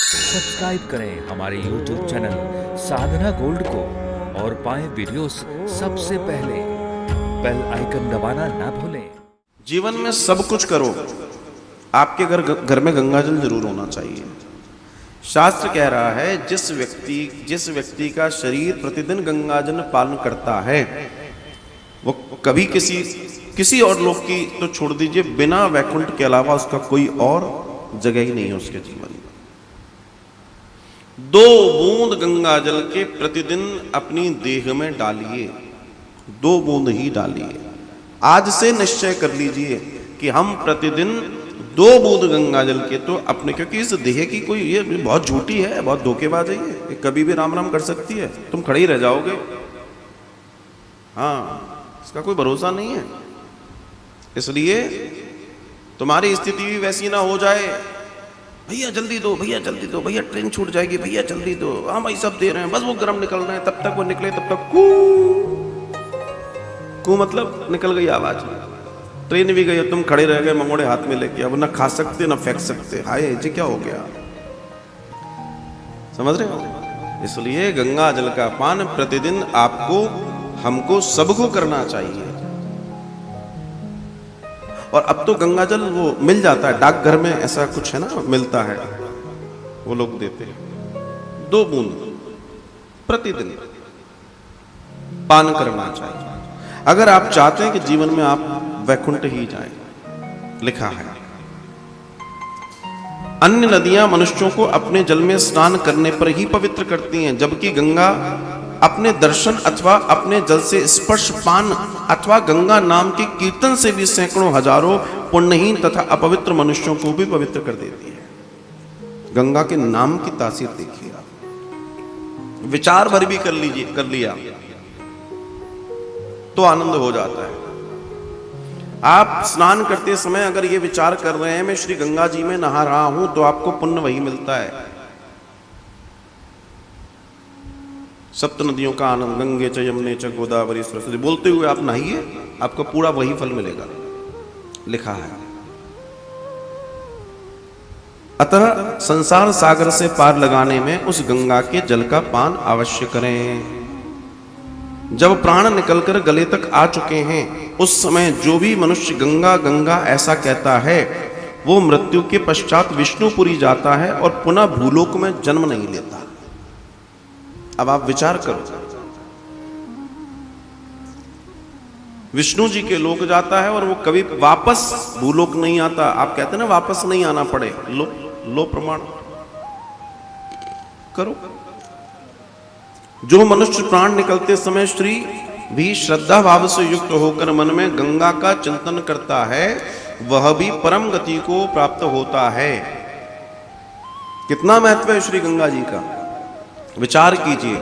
Subscribe करें हमारे YouTube channel साधना gold को और पाएं वीडियोस सबसे पहले। बेल आइकन दबाना ना भूलें। जीवन में सब कुछ करो, आपके घर में गंगा जल जरूर होना चाहिए। शास्त्र कह रहा है जिस व्यक्ति का शरीर प्रतिदिन गंगा जल पालन करता है वो कभी किसी और लोक की तो छोड़ दीजिए, बिना वैकुंठ के अलावा उसका कोई और जगह ही नहीं है उसके जीवन में। 2 बूंद गंगा जल के प्रतिदिन अपनी देह में डालिए, 2 बूंद ही डालिए। आज से निश्चय कर लीजिए कि हम प्रतिदिन 2 बूंद गंगा जल के तो अपने, क्योंकि इस देह की कोई ये बहुत झूठी है, बहुत धोखेबाज है, ये कभी भी राम राम कर सकती है, तुम खड़े ही रह जाओगे। हाँ, इसका कोई भरोसा नहीं है। इसलिए तुम्हारी स्थिति भी वैसी ना हो जाए, भैया जल्दी दो, भैया जल्दी दो, भैया ट्रेन छूट जाएगी, भैया जल्दी दो, हाँ भाई सब दे रहे हैं, बस वो गर्म निकल रहे हैं, तब तक वो निकले, तब तक कू मतलब निकल गई आवाज, ट्रेन भी गई, तुम खड़े रह गए मंगोड़े हाथ में लेके, अब ना खा सकते ना फेंक सकते। हाय जी क्या हो गया, समझ रहे हो? इसलिए गंगा जल का पान प्रतिदिन आपको, हमको, सबको करना चाहिए। और अब तो गंगा जल वो मिल जाता है डाकघर में, ऐसा कुछ है ना, मिलता है, वो लोग देते हैं। 2 बूंद प्रतिदिन पान करना चाहिए अगर आप चाहते हैं कि जीवन में आप वैकुंठ ही जाएं। लिखा है, अन्य नदियां मनुष्यों को अपने जल में स्नान करने पर ही पवित्र करती हैं, जबकि गंगा अपने दर्शन अथवा अपने जल से स्पर्श पान अथवा गंगा नाम के कीर्तन से भी सैकड़ों हजारों पुण्यहीन तथा अपवित्र मनुष्यों को भी पवित्र कर देती है। गंगा के नाम की तासीर देखिए आप, विचार भर भी कर लिया तो आनंद हो जाता है। आप स्नान करते समय अगर ये विचार कर रहे हैं मैं श्री गंगा जी में नहा रहा हूं, तो आपको पुण्य वही मिलता है। सप्त नदियों का आनंद, गंगे च यमुने च गोदावरी सरस्वती बोलते हुए आप नहाइए, आपको पूरा वही फल मिलेगा। लिखा है, अतः संसार सागर से पार लगाने में उस गंगा के जल का पान अवश्य करें। जब प्राण निकलकर गले तक आ चुके हैं, उस समय जो भी मनुष्य गंगा गंगा ऐसा कहता है वो मृत्यु के पश्चात विष्णुपुरी जाता है और पुनः भूलोक में जन्म नहीं लेता। अब आप विचार करो, विष्णु जी के लोक जाता है और वो कभी वापस भूलोक नहीं आता। आप कहते हैं ना वापस नहीं आना पड़े, लो प्रमाण करो। जो मनुष्य प्राण निकलते समय श्री भी श्रद्धा भाव से युक्त होकर मन में गंगा का चिंतन करता है, वह भी परम गति को प्राप्त होता है। कितना महत्व है श्री गंगा जी का, विचार कीजिए।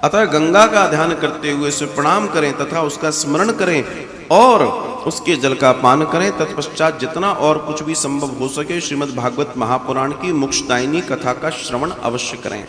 अतः गंगा का ध्यान करते हुए उसे प्रणाम करें तथा उसका स्मरण करें और उसके जल का पान करें। तत्पश्चात जितना और कुछ भी संभव हो सके श्रीमद् भागवत महापुराण की मोक्षदायिनी कथा का श्रवण अवश्य करें।